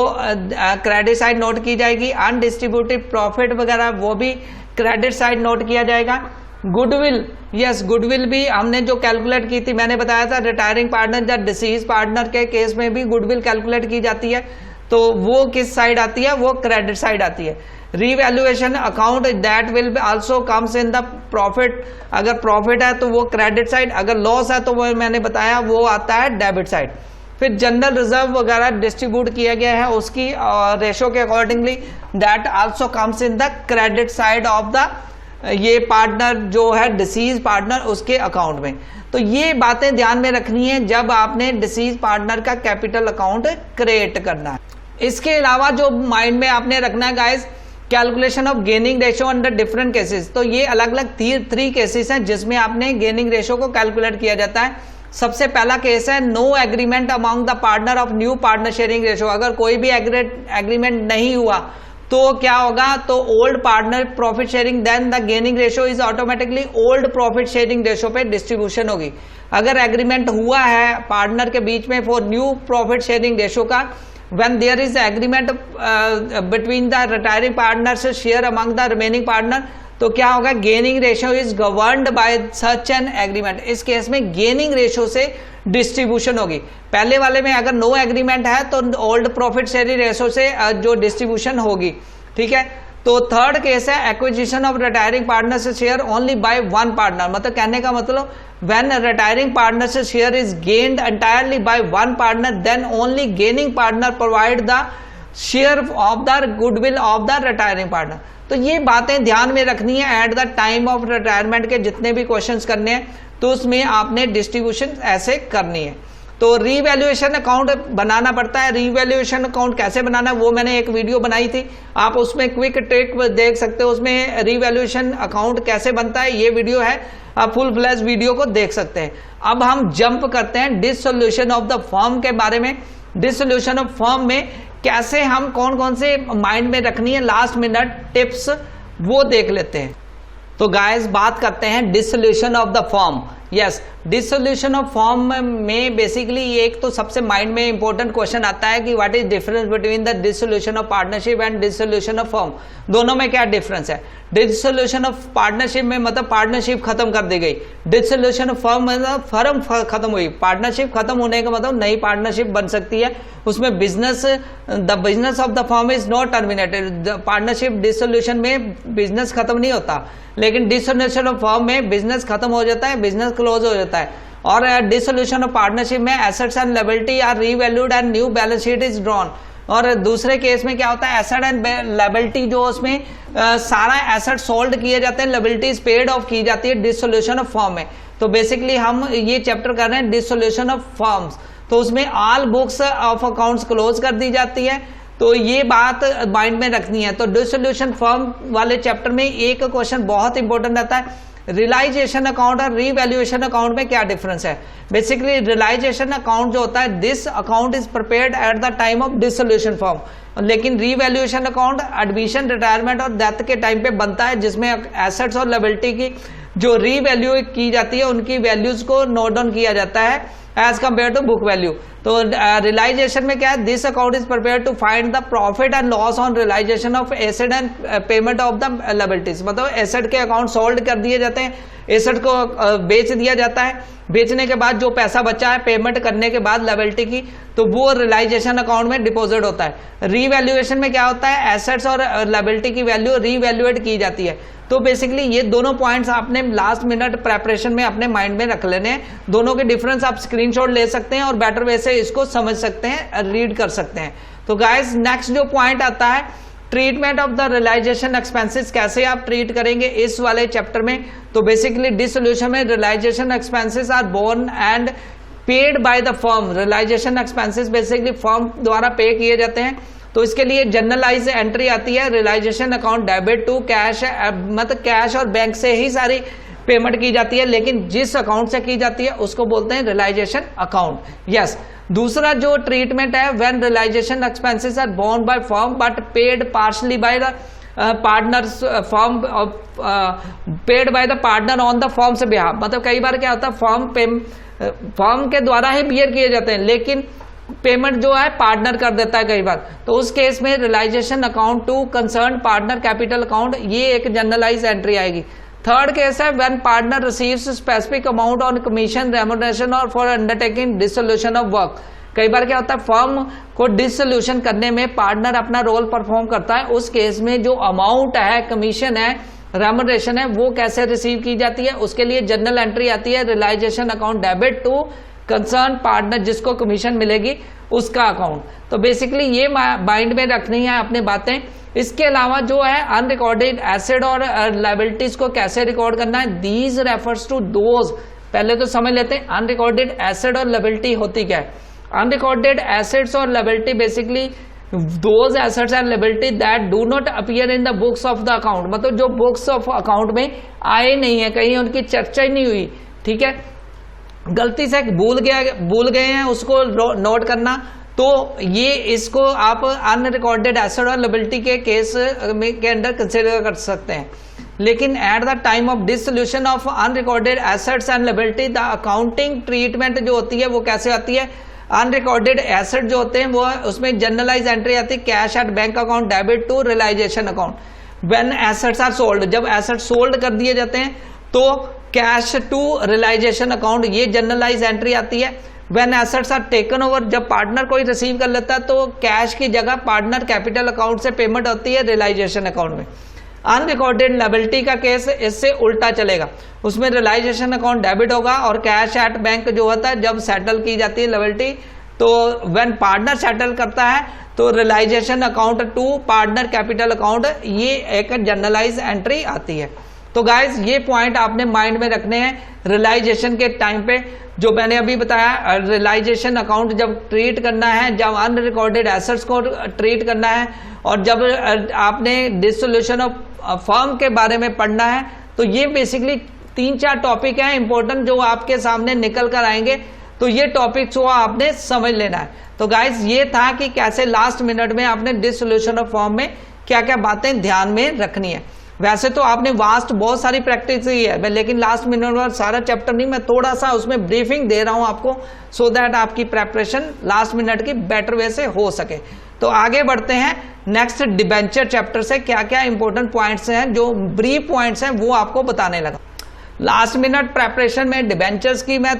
क्रेडिट साइड नोट की जाएगी। अनडिस्ट्रीब्यूटेड प्रॉफिट वगैरह वो भी क्रेडिट साइड नोट किया जाएगा। गुडविल यस गुडविल भी हमने जो कैलकुलेट की थी, मैंने बताया था रिटायरिंग पार्टनर या डिसीज पार्टनर के केस में भी गुडविल कैलकुलेट की जाती है, तो वो किस साइड आती है, वो क्रेडिट साइड आती है। Revaluation account that will also comes in the profit, अगर प्रॉफिट है तो वो क्रेडिट साइड, अगर लॉस है तो वो मैंने बताया वो आता है डेबिट साइड। फिर जनरल रिजर्व वगैरह डिस्ट्रीब्यूट किया गया है उसकी रेशो के accordingly that also comes in the credit side of the ये पार्टनर जो है डिसीज पार्टनर उसके अकाउंट में। तो ये बातें ध्यान में रखनी है जब आपने डिसीज पार्टनर का कैपिटल अकाउंट क्रिएट करना है। इसके अलावा जो माइंड में आपने रखना है guys, calculation of gaining ratio under different cases. तो ये अलग अलग 3 केसेस हैं जिसमें आपने गेनिंग रेशो को कैलकुलेट किया जाता है। सबसे पहला केस है no agreement among the partner of new partner sharing ratio. अगर कोई भी एग्रीमेंट नहीं हुआ तो क्या होगा, तो old partner profit sharing then the gaining ratio is automatically old profit sharing ratio पे डिस्ट्रीब्यूशन होगी। अगर एग्रीमेंट हुआ है पार्टनर के बीच में for new profit sharing ratio का, when there is agreement between the retiring partners share among the remaining partner, तो क्या होगा, gaining ratio is governed bye such an agreement. इस केस में गेनिंग रेशो से डिस्ट्रीब्यूशन होगी। पहले वाले में अगर नो एग्रीमेंट है तो ओल्ड प्रॉफिट शेयरिंग रेशो से जो डिस्ट्रीब्यूशन होगी, ठीक है। तो थर्ड केस है acquisition of retiring partner share only by one partner, मतलब कहने का मतलब when retiring partner share is gained entirely by one partner then only gaining partner provide the share of the goodwill of the retiring partner. तो ये बातें ध्यान में रखनी है at the time of retirement के जितने भी क्वेश्चंस करने हैं तो उसमें आपने डिस्ट्रीब्यूशन ऐसे करनी है। तो रीवैल्यूएशन अकाउंट बनाना पड़ता है। रीवैल्यूएशन अकाउंट कैसे बनाना है वो मैंने एक वीडियो बनाई थी, आप उसमें क्विक ट्रिक देख सकते हो, उसमें रीवैल्यूएशन अकाउंट कैसे बनता है ये वीडियो है, आप फुल फ्लैश वीडियो को देख सकते हैं। अब हम जंप करते हैं डिसोल्यूशन ऑफ द फर्म के बारे में। डिसोल्यूशन ऑफ फर्म में कैसे हम कौन कौन से माइंड में रखनी है लास्ट मिनट टिप्स वो देख लेते हैं। तो गाइस बात करते हैं dissolution of the firm. Yes, dissolution of firm में बेसिकली एक तो सबसे माइंड में इंपॉर्टेंट क्वेश्चन आता है कि what is difference between the dissolution of partnership and dissolution of firm, दोनों में क्या डिफरेंस है। डिसोल्यूशन ऑफ पार्टनरशिप में मतलब पार्टनरशिप खत्म कर दी गई, डिसोल्यूशन ऑफ फर्म मतलब फर्म खत्म हुई। पार्टनरशिप खत्म होने का मतलब नई पार्टनरशिप बन सकती है, उसमें business the business of the firm is not terminated. Partnership dissolution में बिजनेस खत्म नहीं होता, लेकिन डिसोल्यूशन ऑफ फर्म में बिजनेस खत्म हो जाता है, बिजनेस क्लोज हो जाता है। और डिसोल्यूशन ऑफ पार्टनरशिप में assets and liability are revalued and new balance sheet is drawn. और दूसरे केस में क्या होता है, एसेट एंड लायबिलिटी जो उसमें सारा एसेट सोल्ड किए जाते हैं, लायबिलिटीज पेड ऑफ की जाती है डिसोल्यूशन ऑफ फर्म में। तो बेसिकली हम ये चैप्टर कर रहे हैं डिसोल्यूशन ऑफ फर्म्स, तो उसमें all books of accounts close कर दी जाती है। तो ये बात माइंड में रखनी है। तो डिसोल्यूशन फर्म वाले चैप्टर में एक क्वेश्चन बहुत इंपॉर्टेंट रहता है, रियलाइजेशन अकाउंट और रीवैल्यूएशन अकाउंट में क्या डिफरेंस है। बेसिकली रियलाइजेशन अकाउंट जो होता है, this account is prepared eight the time of dissolution firm, लेकिन रीवैल्यूएशन अकाउंट एडमिशन, रिटायरमेंट और डेथ के टाइम पे बनता है, जिसमें एसेट्स और लायबिलिटी की जो रीवैल्यू की जाती है उनकी वैल्यूज को नोट डाउन किया जाता है as compare to book value. तो रियलाइजेशन में क्या है, this account is prepared to find the profit and loss on realisation of asset and payment of the liabilities. मतलब एसेट के अकाउंट सोल्ड कर दिए जाते हैं, एसेट को बेच दिया जाता है, बेचने के बाद जो पैसा बचा है पेमेंट करने के बाद लायबिलिटी की, तो वो रियलाइजेशन अकाउंट में डिपॉजिट होता है। रीवैल्यूएशन में क्या होता है, एसेट्स और लायबिलिटी की वैल्यू रीवैल्यूएट की जाती है। तो बेसिकली ये दोनों पॉइंट्स आपने लास्ट मिनट प्रेपरेशन में अपने माइंड में रख लेने हैं। दोनों के डिफरेंस आप स्क्रीनशॉट ले सकते हैं और बेटर वे से इसको समझ सकते हैं, रीड कर सकते हैं। तो गाइस नेक्स्ट जो पॉइंट आता है, treatment of the realisation expenses, कैसे आप ट्रीट करेंगे इस वाले चैप्टर में। तो बेसिकली डिसोल्यूशन में realisation expenses are borne and paid by the firm. Realisation expenses basically firm द्वारा पे किए जाते हैं। तो इसके लिए जनरलाइज एंट्री आती है, realisation account debit to cash, मतलब कैश और बैंक से ही सारी पेमेंट की जाती है, लेकिन जिस अकाउंट से की जाती है उसको बोलते हैं रियलाइजेशन अकाउंट। यस, दूसरा जो ट्रीटमेंट है, when realisation expenses are borne by firm but paid partially by the partners firm, paid by the partner on the firm से बिहाफ। मतलब कई बार क्या होता है, फर्म के द्वारा ही बियर किए जाते हैं, लेकिन पेमेंट जो है पार्टनर कर देता है कई बार। तो उस केस में realisation account to concern partner capital account, ये एक जनरलाइज एंट्री आएगी। थर्ड केस है when partner receives specific amount on commission, remuneration और for undertaking dissolution of work. कई बार क्या होता है, फर्म को डिसोल्यूशन करने में पार्टनर अपना रोल परफॉर्म करता है, उस केस में जो अमाउंट है, कमीशन है, रेम्युनरेशन है, वो कैसे रिसीव की जाती है, उसके लिए जनरल एंट्री आती है, realisation account debit to concern partner, जिसको कमीशन मिलेगी उसका अकाउंट। तो बेसिकली ये माइंड में रखनी है अपनी बातें। इसके अलावा जो है अनरिकॉर्डेड एसेट और लायबिलिटीज को कैसे रिकॉर्ड करना है, दीज रेफर्स टू दोज। पहले तो समझ लेते हैं अनरिकॉर्डेड एसेट और लायबिलिटी होती क्या है। अनरिकॉर्डेड एसेट्स और liability basically those assets and liability that do not appear in the books of the account, मतलब जो बुक्स ऑफ अकाउंट में आए नहीं है, कहीं उनकी चर्चा ही नहीं हुई, ठीक है, गलती से भूल गए हैं उसको नोट करना। तो ये इसको आप अनरिकॉर्डेड एसेट और लायबिलिटी के केस में के अंदर कंसिडर कर सकते हैं। लेकिन eight the time of dissolution of unrecorded assets and liability the accounting treatment जो होती है वो कैसे आती है, अनरिकॉर्डेड एसेट जो होते हैं वो उसमें जनरलाइज एंट्री आती है, cash at bank account debit to realisation account. When assets are sold, जब एसेट सोल्ड कर दिए जाते हैं तो कैश टू रियलाइजेशन अकाउंट, ये जनरलाइज एंट्री आती है। When assets are taken over, जब पार्टनर कोई रिसीव कर लेता है तो कैश की जगह पार्टनर कैपिटल अकाउंट से पेमेंट होती है रियलाइजेशन अकाउंट में। अनरिकॉर्डेड लायबिलिटी का केस इससे उल्टा चलेगा, उसमें रियलाइजेशन अकाउंट डेबिट होगा और कैश एट बैंक जो होता है जब सेटल की जाती है लायबिलिटी, तो व्हेन पार्टनर सेटल करता है तो realisation account to partner capital account, ये एक जनरलाइज एंट्री आती है। तो गाइज ये पॉइंट आपने माइंड में रखने हैं रियलाइजेशन के टाइम पे, जो मैंने अभी बताया। रियलाइजेशन अकाउंट जब ट्रीट करना है, जब अनरिकॉर्डेड एसेट्स को ट्रीट करना है, और जब आपने डिसोल्यूशन ऑफ फर्म के बारे में पढ़ना है, तो ये बेसिकली 3-4 टॉपिक हैं इंपॉर्टेंट जो आपके सामने निकल कर आएंगे। तो ये टॉपिक्स हुआ आपने समझ लेना है। तो गाइज ये था कि कैसे लास्ट मिनट में आपने डिसोल्यूशन ऑफ फर्म में क्या क्या बातें ध्यान में रखनी है। वैसे तो आपने वास्ट बहुत सारी प्रैक्टिस की है, लेकिन लास्ट मिनट में सारा चैप्टर नहीं, मैं थोड़ा सा उसमें ब्रीफिंग दे रहा हूं आपको, सो दैट आपकी प्रेपरेशन लास्ट मिनट की बेटर वे से हो सके। तो आगे बढ़ते हैं नेक्स्ट डिबेंचर चैप्टर से, क्या क्या इंपॉर्टेंट पॉइंट्स हैं, जो ब्रीफ पॉइंट्स हैं वो आपको बताने लगा। लास्ट मिनट प्रेपरेशन में डिबेंचर्स की मैं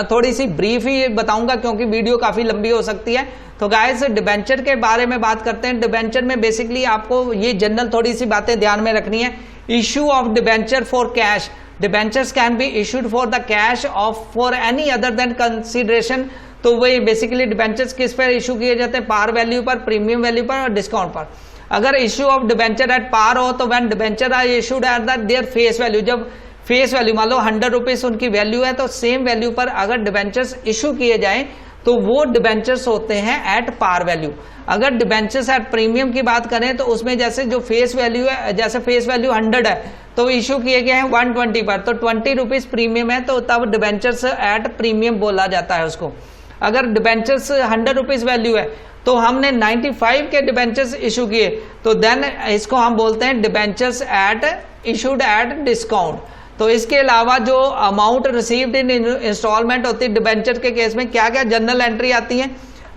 थोड़ी सी ब्रीफ ही बताऊंगा क्योंकि वीडियो काफी लंबी हो सकती है। तो गाइस डिबेंचर के बारे में बात करते हैं। डिबेंचर में बेसिकली आपको ये जनरल थोड़ी सी बातें ध्यान में रखनी है। Issue of debenture for cash, debentures can be issued for the cash of for any other than consideration. तो वही बेसिकली डिबेंचर्स किस पर इशू किए जाते हैं, पार वैल्यू पर, प्रीमियम वैल्यू पर और डिस्काउंट पर। अगर issue of debenture at par हो तो when debenture are issued at the their face value, जब फेस वैल्यू मान लो 100 रुपीज उनकी वैल्यू है, तो सेम वैल्यू पर अगर डिबेंचर्स इशू किए जाएं तो वो डिबेंचर्स होते हैं एट पार वैल्यू। अगर डिबेंचर्स एट प्रीमियम की बात करें तो उसमें जैसे जो फेस वैल्यू है, जैसे फेस वैल्यू 100 है तो इशू किए गए हैं 120 पर, तो 20 रुपीज प्रीमियम है, तो तब डिबेंचर्स एट प्रीमियम बोला जाता है उसको। अगर डिबेंचर्स 100 रुपीज वैल्यू है तो हमने 95 के डिबेंचर्स इशू किए, तो देन इसको हम बोलते हैं debentures at issued at discount. तो इसके अलावा जो अमाउंट रिसीव्ड इन इंस्टॉलमेंट होती है डिबेंचर के केस में, क्या क्या जनरल एंट्री आती है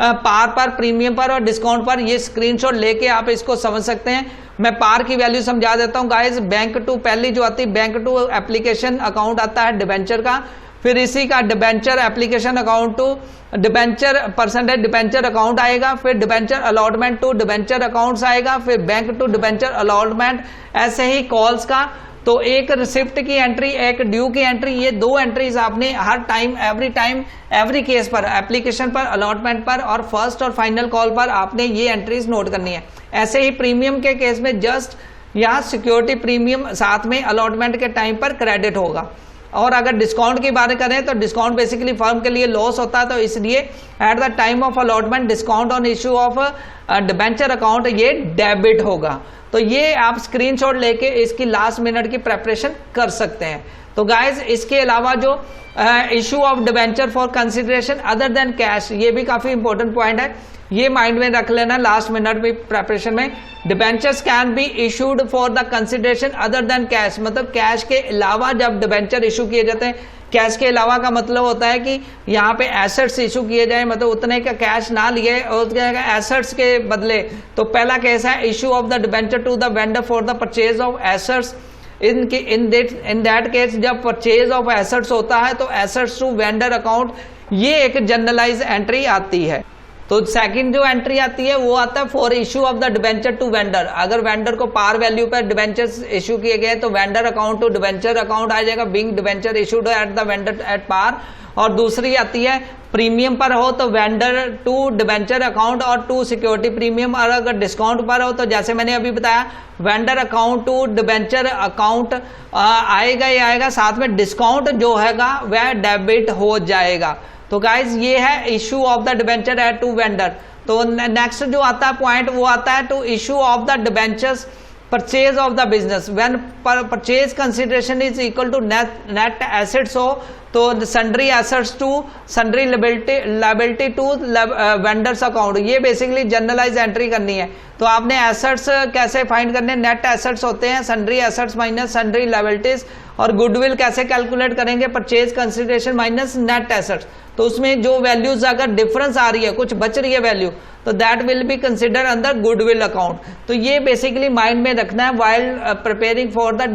पार पर, प्रीमियम पर और डिस्काउंट पर, ये स्क्रीनशॉट लेके आप इसको समझ सकते हैं। मैं पार की वैल्यू समझा देता हूं गाइस। बैंक टू पहली जो आती है, बैंक टू एप्लीकेशन अकाउंट आता है डिबेंचर का, फिर इसी का debenture application account to debenture percentage debenture account आएगा, फिर debenture allotment to debenture accounts आएगा, फिर बैंक टू डिबेंचर अलॉटमेंट, ऐसे ही कॉल्स का। तो एक रिसिप्ट की एंट्री, एक ड्यू की एंट्री, ये 2 एंट्रीज आपने हर टाइम एवरी केस पर, एप्लीकेशन पर, अलॉटमेंट पर और फर्स्ट और फाइनल कॉल पर आपने ये एंट्रीज नोट करनी है। ऐसे ही प्रीमियम के केस में जस्ट यहाँ सिक्योरिटी प्रीमियम साथ में अलॉटमेंट के टाइम पर क्रेडिट होगा। और अगर डिस्काउंट की बात करें तो डिस्काउंट बेसिकली फर्म के लिए लॉस होता है, तो इसलिए eight the time of allotment discount on issue of debenture account ये डेबिट होगा। तो ये आप स्क्रीनशॉट लेके इसकी लास्ट मिनट की प्रेपरेशन कर सकते हैं। तो गाइज इसके अलावा जो issue of debenture for consideration other than cash, ये भी काफी इंपॉर्टेंट पॉइंट है, ये माइंड में रख लेना लास्ट मिनट में प्रेपरेशन में। Debentures can be issued for the consideration other than cash, मतलब कैश के अलावा जब डिबेंचर इशू किए जाते हैं, कैश के अलावा का मतलब होता है कि यहाँ पे एसेट्स इशू किए जाए, मतलब उतने का कैश ना लिए और एसेट्स के बदले। तो पहला केस है issue of the debenture to the vendor for the purchase of assets. In that case जब परचेज ऑफ एसेट्स होता है तो एसेट्स टू वेंडर अकाउंट, ये एक जनरलाइज एंट्री आती है। तो सेकंड जो एंट्री आती है वो आता है for issue of the debenture to vendor. अगर वेंडर को पार वैल्यू पर डिबेंचर्स इशू किए गए तो vendor account to debenture account आ जाएगा, being debenture issued at the vendor at par. और दूसरी आती है प्रीमियम पर हो तो वेंडर टू डिबेंचर अकाउंट और टू सिक्योरिटी प्रीमियम। और अगर डिस्काउंट पर हो तो जैसे मैंने अभी बताया vendor account to debenture account आएगा ही आएगा, साथ में डिस्काउंट जो हैगा वह डेबिट हो जाएगा। तो गाइज ये है issue of the debenture at to vendor. तो नेक्स्ट जो आता है पॉइंट वो आता है to issue of the debentures purchase of the business when purchase consideration is equal to net assets हो तो sundry assets to sundry liability to vendors account. ये बेसिकली जनरलाइज एंट्री करनी है। तो आपने एसेट्स कैसे फाइंड करने, नेट एसेट्स होते हैं sundry assets minus sundry liabilities. और गुडविल कैसे कैलकुलेट करेंगे, purchase consideration minus net assets. तो उसमें जो वैल्यूज अगर डिफरेंस आ रही है, कुछ बच रही है वैल्यू, तो that will be consider under goodwill account. तो ये बेसिकली माइंड में रखना है while preparing for the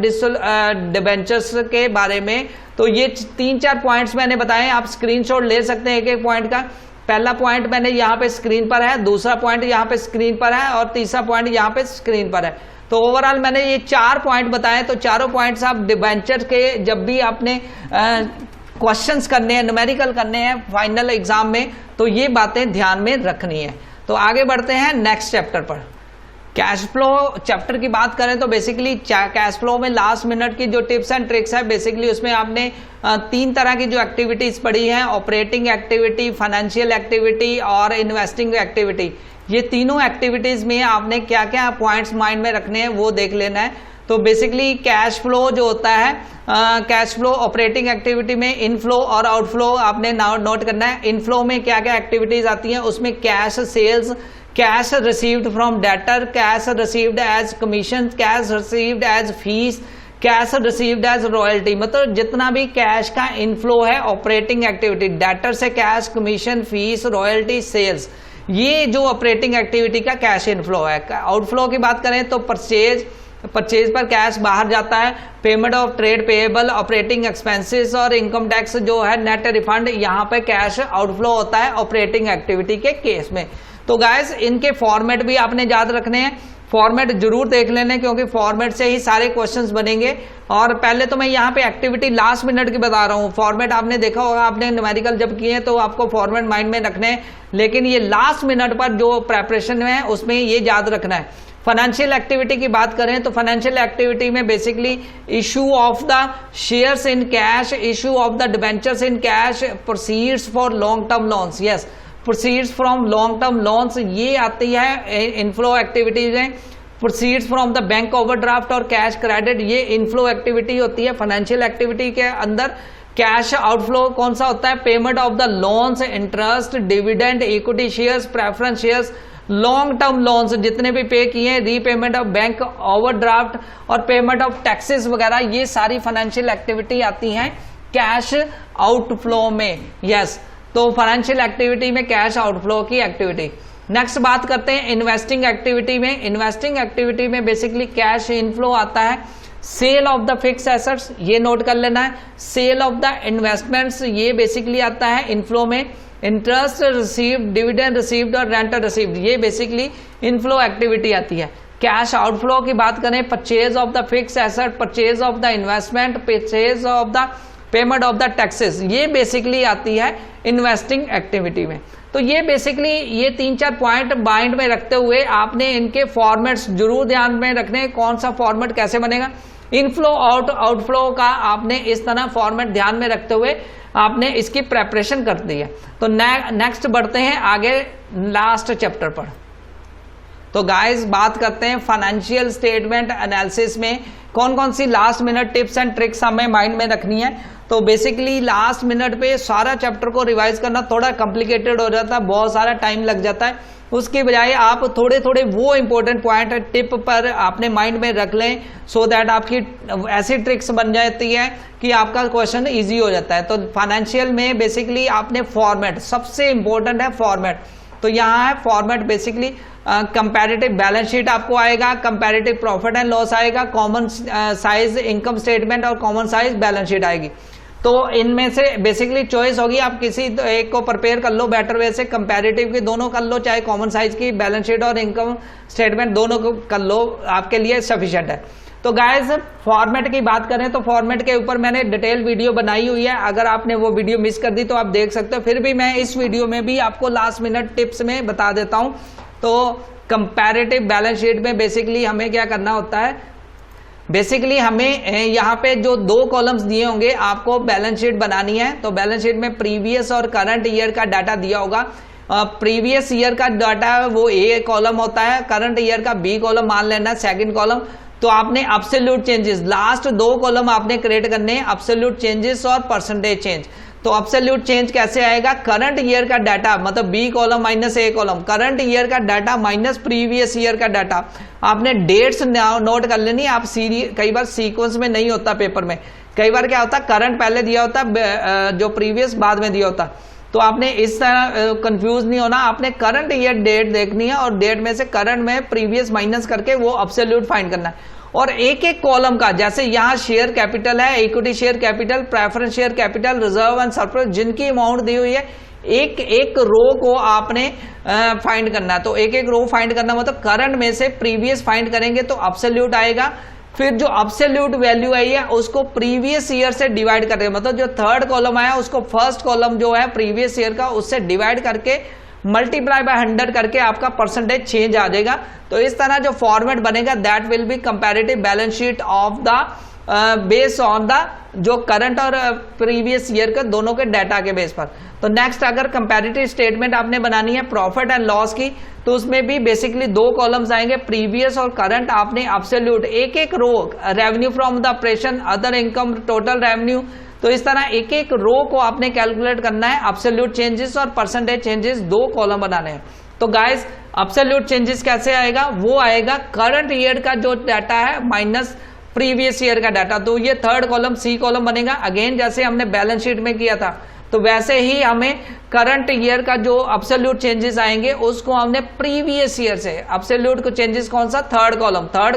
debentures के बारे में। तो ये 3-4 पॉइंट्स मैंने बताए, आप स्क्रीनशॉट ले सकते हैं एक एक पॉइंट का। पहला पॉइंट मैंने यहाँ पे स्क्रीन पर है, दूसरा पॉइंट यहाँ पे स्क्रीन पर है और तीसरा पॉइंट यहाँ पे स्क्रीन पर है। तो ओवरऑल मैंने ये 4 पॉइंट बताए। तो चारों पॉइंट्स आप डिबेंचर के जब भी आपने क्वेश्चंस करने हैं, न्यूमेरिकल करने हैं फाइनल एग्जाम में, तो ये बातें ध्यान में रखनी है। तो आगे बढ़ते हैं नेक्स्ट चैप्टर पर। कैश फ्लो चैप्टर की बात करें तो बेसिकली कैश फ्लो में लास्ट मिनट की जो टिप्स एंड ट्रिक्स है, बेसिकली उसमें आपने 3 तरह की जो एक्टिविटीज पढ़ी हैं, ऑपरेटिंग एक्टिविटी, फाइनेंशियल एक्टिविटी और इन्वेस्टिंग एक्टिविटी। ये तीनों एक्टिविटीज में आपने क्या क्या पॉइंट्स माइंड में रखने हैं वो देख लेना है। तो बेसिकली कैश फ्लो जो होता है, कैश फ्लो ऑपरेटिंग एक्टिविटी में इनफ्लो और आउटफ्लो आपने नोट करना है। इनफ्लो में क्या क्या एक्टिविटीज आती हैं, उसमें cash sales, cash received from debtor, cash received as commission, cash received as fees, cash received as royalty. मतलब जितना भी कैश का इनफ्लो है ऑपरेटिंग एक्टिविटी, डेटर से cash, commission, fees, royalty, sales, ये जो ऑपरेटिंग एक्टिविटी का कैश इनफ्लो है। आउटफ्लो की बात करें तो परचेज पर कैश बाहर जाता है, payment of trade payable, operating expenses और इनकम टैक्स जो है नेट रिफंड, यहाँ पे कैश आउटफ्लो होता है ऑपरेटिंग एक्टिविटी के केस में। तो गाइस इनके फॉर्मेट भी आपने याद रखने हैं, फॉर्मेट जरूर देख लेने क्योंकि फॉर्मेट से ही सारे क्वेश्चंस बनेंगे। और पहले तो मैं यहाँ पे एक्टिविटी लास्ट मिनट की बता रहा हूँ, फॉर्मेट आपने देखा होगा, आपने न्यूमेरिकल जब किए तो आपको फॉर्मेट माइंड में रखने हैं, लेकिन ये लास्ट मिनट पर जो प्रेपरेशन है उसमें ये याद रखना है। फाइनेंशियल एक्टिविटी की बात करें तो फाइनेंशियल एक्टिविटी में basically issue of the shares in cash, issue of the debentures in cash, proceeds for long term loans, yes proceeds from long term loans, ये आती है इनफ्लो एक्टिविटीज है। Proceeds from the bank overdraft और cash credit, ये inflow activity होती है financial activity के अंदर। कैश आउटफ्लो कौन सा होता है, payment of the loans, interest, dividend, equity shares, preference shares, long term loans जितने भी पे किए, रीपेमेंट ऑफ बैंक ओवरड्राफ्ट और पेमेंट ऑफ टैक्सेस वगैरह, ये सारी फाइनेंशियल एक्टिविटी आती हैं कैश आउटफ्लो में, यस। तो फाइनेंशियल एक्टिविटी में कैश आउटफ्लो की एक्टिविटी। नेक्स्ट बात करते हैं इन्वेस्टिंग एक्टिविटी में। इन्वेस्टिंग एक्टिविटी में बेसिकली कैश इनफ्लो आता है, sale of the fix assets, ये नोट कर लेना है, सेल ऑफ द इन्वेस्टमेंट्स, ये बेसिकली आता है इनफ्लो में, इंटरेस्ट रिसीव्ड, डिविडेंड रिसीव्ड और रेंट रिसीव्ड, ये बेसिकली इनफ्लो एक्टिविटी आती है। कैश आउटफ्लो की बात करें, purchase of the fix asset, purchase of the investment, purchase of the payment of the taxes, ये बेसिकली आती है इन्वेस्टिंग एक्टिविटी में। तो ये बेसिकली ये 3-4 पॉइंट माइंड में रखते हुए आपने इनके फॉर्मेट्स जरूर ध्यान में रखने, कौन सा फॉर्मेट कैसे बनेगा। इनफ्लो आउटफ्लो का आपने इस तरह फॉर्मेट ध्यान में रखते हुए आपने इसकी प्रेपरेशन कर दी है। तो नेक्स्ट बढ़ते हैं आगे लास्ट चैप्टर पर। तो गाइस बात करते हैं फाइनेंशियल स्टेटमेंट एनालिसिस में कौन कौन सी last minute tips and tricks हमें माइंड में रखनी है। तो बेसिकली लास्ट मिनट पे सारा चैप्टर को रिवाइज करना थोड़ा कॉम्प्लिकेटेड हो जाता है, बहुत सारा टाइम लग जाता है। उसके बजाय आप थोड़े थोड़े वो इंपॉर्टेंट पॉइंट टिप पर अपने माइंड में रख लें, सो दैट आपकी ऐसी ट्रिक्स बन जाती है कि आपका क्वेश्चन इजी हो जाता है। तो फाइनेंशियल में बेसिकली आपने फॉर्मेट, सबसे इंपॉर्टेंट है फॉर्मेट। तो यहाँ है format, basically comparative balance sheet आपको आएगा, कंपैरेटिव प्रॉफिट एंड लॉस आएगा, कॉमन साइज इनकम स्टेटमेंट और कॉमन साइज बैलेंस शीट आएगी। तो इनमें से बेसिकली चॉइस होगी, आप किसी एक को प्रिपेयर कर लो बेटर वे से, कंपैरेटिव की दोनों कर लो, चाहे कॉमन साइज की बैलेंस शीट और इनकम स्टेटमेंट दोनों को कर लो, आपके लिए सफिशिएंट है। तो गाइस फॉर्मेट की बात करें तो फॉर्मेट के ऊपर मैंने डिटेल वीडियो बनाई हुई है, अगर आपने वो वीडियो मिस कर दी तो आप देख सकते हो, फिर भी मैं इस वीडियो में भी आपको लास्ट मिनट टिप्स में बता देता हूं। तो कंपैरेटिव बैलेंस शीट में बेसिकली हमें क्या करना होता है, बेसिकली हमें यहाँ पे जो 2 कॉलम्स दिए होंगे आपको बैलेंस शीट बनानी है। तो बैलेंस शीट में प्रीवियस और करंट ईयर का डाटा दिया होगा। प्रीवियस ईयर का डाटा वो ए कॉलम होता है, करंट ईयर का बी कॉलम मान लेना सेकंड कॉलम। तो आपने एब्सोल्यूट चेंजेस, लास्ट 2 कॉलम आपने क्रिएट करने हैं, एब्सोल्यूट चेंजेस और परसेंटेज चेंज। तो एब्सोल्यूट चेंज कैसे आएगा, करंट ईयर का डाटा, मतलब बी कॉलम माइनस ए कॉलम, करंट ईयर का डाटा माइनस प्रीवियस ईयर का डाटा। आपने डेट्स नोट कर लेनी, आप कई बार सीक्वेंस में नहीं होता पेपर में, कई बार क्या होता है करंट पहले दिया होता है, जो प्रीवियस बाद में दिया होता। तो आपने इस तरह कंफ्यूज नहीं होना, आपने करंट ईयर डेट देखनी है और डेट में से करंट में प्रीवियस माइनस करके वो एब्सोल्यूट फाइंड करना है। और एक एक कॉलम का, जैसे यहाँ शेयर कैपिटल है, equity share capital, preference share capital, reserve and surplus, जिनकी अमाउंट दी हुई है, एक एक रो को आपने फाइंड करना। तो एक एक रो फाइंड करना मतलब करंट में से प्रीवियस फाइंड करेंगे तो एब्सोल्यूट आएगा, फिर जो एब्सोल्यूट वैल्यू आई है उसको प्रीवियस ईयर से डिवाइड करके, मतलब जो थर्ड कॉलम आया उसको फर्स्ट कॉलम जो है प्रीवियस ईयर का उससे डिवाइड करके मल्टीप्लाई बाय 100 करके आपका परसेंटेज चेंज आ जाएगा। तो इस तरह जो फॉर्मेट बनेगा that will B comparative balance sheet of the base on the जो करंट और प्रीवियस ईयर के दोनों के डाटा के बेस पर। तो नेक्स्ट अगर कंपैरेटिव स्टेटमेंट आपने बनानी है प्रॉफिट एंड लॉस की, तो उसमें भी बेसिकली दो कॉलम्स आएंगे, प्रीवियस और करंट। आपने एब्सोल्यूट एक एक row, revenue from the operation, other income, total revenue, तो इस तरह एक एक रो को आपने कैलकुलेट करना है। एब्सोल्यूट चेंजेस और परसेंटेज चेंजेस दो कॉलम बनाने हैं। तो गाइस एब्सोल्यूट चेंजेस कैसे आएगा, वो आएगा करंट ईयर का जो डाटा है माइनस प्रीवियस ईयर का डाटा। तो ये थर्ड कॉलम सी कॉलम बनेगा। अगेन जैसे हमने बैलेंस शीट में किया था तो वैसे ही हमें करंट ईयर का जो एब्सोल्यूट चेंजेस आएंगे उसको हमने प्रीवियस ईयर से, एब्सोल्यूट को चेंजेस कौन सा, third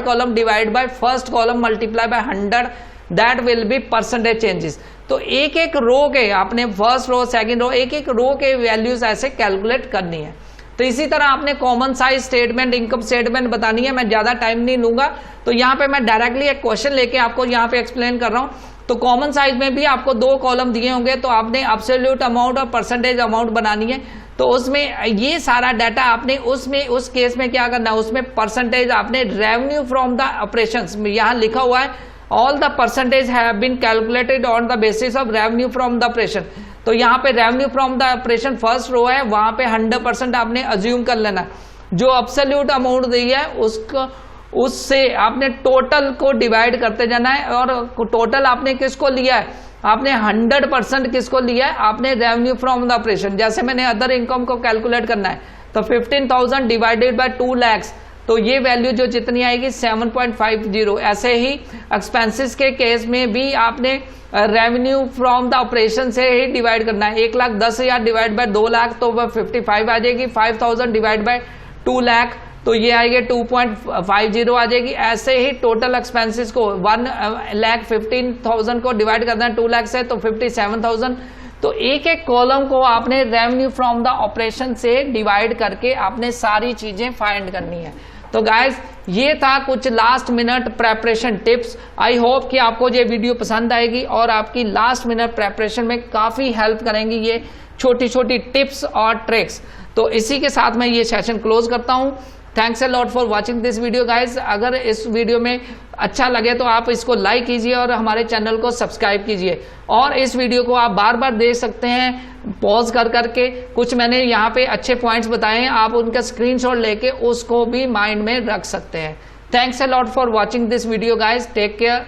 column divide by first column multiply by 100, that will be percentage changes. तो एक एक रो के आपने फर्स्ट रो, सेकंड रो, एक एक रो के वैल्यूज ऐसे कैलकुलेट करनी है। तो इसी तरह आपने common size statement, income statement बतानी है। मैं ज्यादा टाइम नहीं लूंगा, तो यहाँ पे मैं डायरेक्टली एक क्वेश्चन लेके आपको यहाँ पे एक्सप्लेन कर रहा हूँ। तो कॉमन साइज में भी आपको दो कॉलम दिए होंगे, तो आपने एब्सोल्यूट अमाउंट और परसेंटेज अमाउंट बनानी है। तो उसमें ये सारा डाटा आपने उसमें उस केस में क्या करना है, उसमें परसेंटेज आपने रेवेन्यू फ्रॉम द ऑपरेशंस में यहाँ लिखा हुआ है all the percentage have been calculated on the basis of revenue from the operation. तो यहाँ पे revenue from the operation first row है, वहां पे 100% आपने अज्यूम कर लेना। जो एब्सोल्यूट अमाउंट दी है उसको, उससे आपने टोटल को डिवाइड करते जाना है। और टोटल आपने किसको लिया है, आपने 100% किसको लिया है, आपने रेवेन्यू फ्रॉम द ऑपरेशन। जैसे मैंने अदर इनकम को कैलकुलेट करना है तो 15,000 डिवाइडेड बाय 2 लाख, तो ये वैल्यू जो जितनी आएगी 7.50। ऐसे ही एक्सपेंसेस के केस में भी आपने रेवेन्यू फ्रॉम द ऑपरेशन से ही डिवाइड करना है। 1,10,000 डिवाइड बाय 2 लाख तो वह 55 आ जाएगी। 5,000 डिवाइड बाय 2 लाख तो ये आएगी 2.50 आ जाएगी। ऐसे ही टोटल एक्सपेंसेस को 1,15,000 को डिवाइड करना है 2 लाख से तो 57,000। तो एक एक कॉलम को आपने रेवेन्यू फ्रॉम द ऑपरेशन से डिवाइड करके आपने सारी चीजें फाइंड करनी है। तो गाइस ये था कुछ last minute preparation tips. I hope कि आपको ये वीडियो पसंद आएगी और आपकी लास्ट मिनट प्रेपरेशन में काफी हेल्प करेंगी ये छोटी छोटी टिप्स और ट्रिक्स। तो इसी के साथ मैं ये सेशन क्लोज करता हूं। Thanks a lot for watching this video guys. अगर इस वीडियो में अच्छा लगे तो आप इसको लाइक कीजिए और हमारे चैनल को सब्सक्राइब कीजिए। और इस वीडियो को आप बार बार देख सकते हैं पॉज कर करके। कुछ मैंने यहाँ पे अच्छे पॉइंट्स बताए हैं, आप उनका स्क्रीनशॉट लेके उसको भी माइंड में रख सकते हैं। Thanks a lot for watching this video guys. Take care.